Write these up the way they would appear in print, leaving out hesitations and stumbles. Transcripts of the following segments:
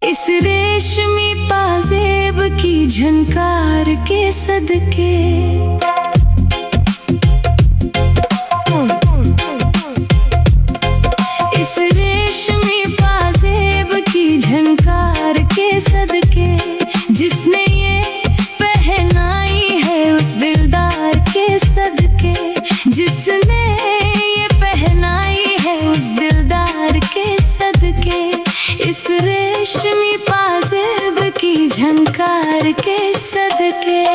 इस रेशमी पाजेब की झनकार के सदके। इस रेशमी पाजेब की झनकार के सदके, जिसने ये पहनाई है उस दिलदार के सदके, जिसने ये पहनाई है उस दिलदार के सदके। इस रेशमी पाजेब की झनकार के सदके।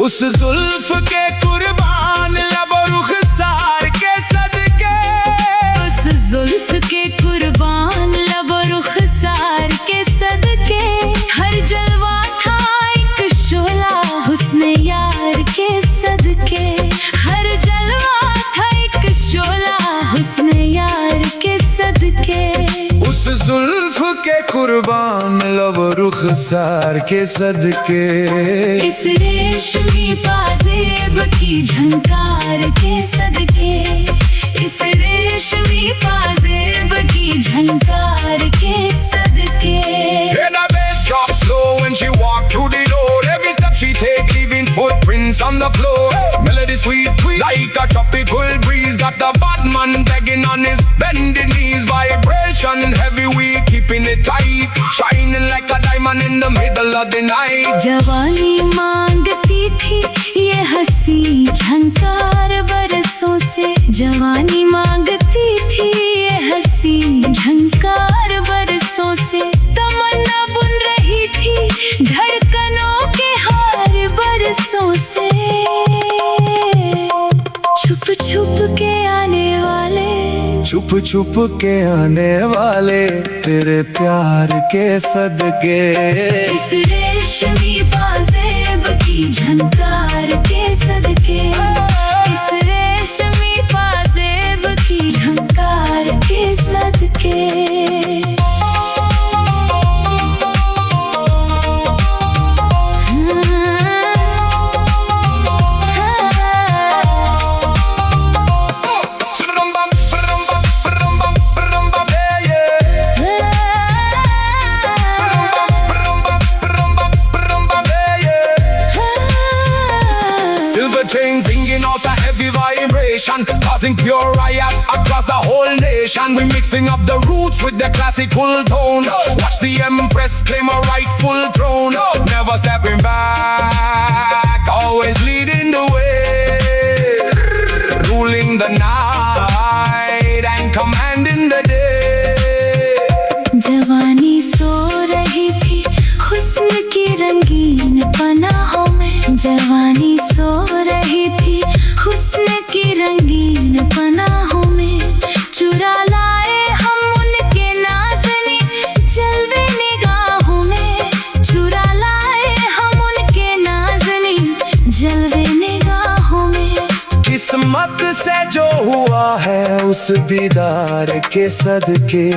उस जुल्फ के कुर्बान लब रुखसार के सदके। उस जुल्फ के कुर्बान लब रुखसार के सदके। हर जलवा था एक शोला हुस्न यार के सदके। हर जलवा था एक शोला हुस्न यार के सदके। उस जुल्फ के कुर्बान लब रुखसार के सदके। इस रेशमी पाजेब की झनकार के सदके। इस रेशमी पाजेब की झनकार के सदके। Hear the bass drop slow when she walk through the door. Every step she take leaving footprints on the floor. Melody sweet like a tropical breeze. Got the bad man begging on his bending knees. Vibration heavy, we keeping it tight. Shining like a diamond in the middle of the night. जवानी मांगती थी ये हंसी झनकार बरसों से। जवानी मांगती थी ये हंसी झनकार बरसों से। तमन्ना बुन रही थी धड़कनों के हार बरसों से। छुप छुप के आने वाले, छुप छुप के आने वाले तेरे प्यार के सदके। इस रेशमी पाजेब की झनकार के सदके। इस रेशमी पाजेब की झनकार के सदके। Silver chain singing out a heavy vibration, causing pure riot across the whole nation. We mixing up the roots with the classical tone. Watch the empress claim a rightful throne. Never stepping back, always leading the way. Ruling the night and commanding the day. जवानी सो रही थी हुस्न की रंगीन पनाहों में। जवानी सो रही थी हुस्न की रंगीन पनाहों में। चुरा लाए हम उनके नाज़नी जलवे निगाहों में। चुरा लाए हम उनके नाज़नी जलवे निगाहों में। किस्मत से जो हुआ है उस दीदार के सदके।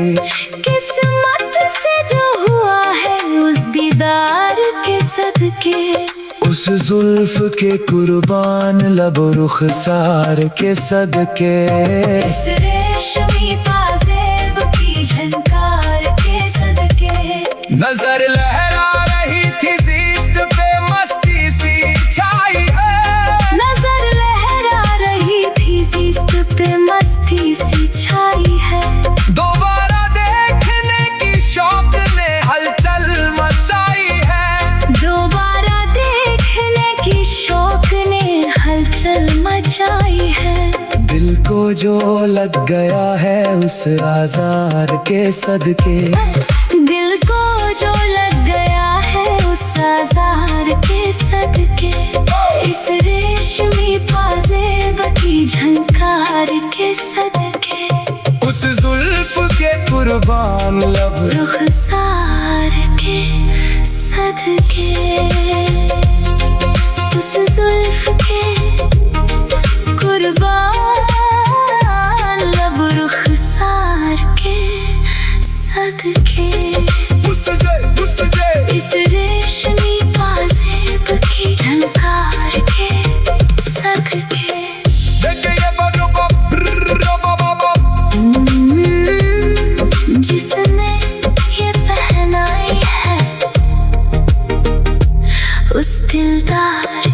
किस्मत से जो हुआ है उस दीदार के सदके। उस जुल्फ के कुर्बान लब रुखसार के सदके। इस रेशमी पाजेब की झनकार के सदके। नजर लहरा रही थी जिस्त पे मस्ती सी छाई है। नजर लहरा रही थी जिस्त पे मस्ती सी छाई है। दोबारा देखने की शौक ने हलचल मचाई है। दोबारा देखने की शौक ने हलचल मचाई है। दिल को जो लग गया है उस आज़ार के सदके। दिल को जो लग गया है उस आज़ार के सदके। इस रेशमी पाजेब की झनकार के सदके। उस जुल्फ के कुर्बान लब रुखसार के सदके। उस जुल्फ के कुर्बान लब रुखसार के सदके इस रेशमी पाजेब की झनकार के सदके जिसने ये पहनाई है उस दिलदार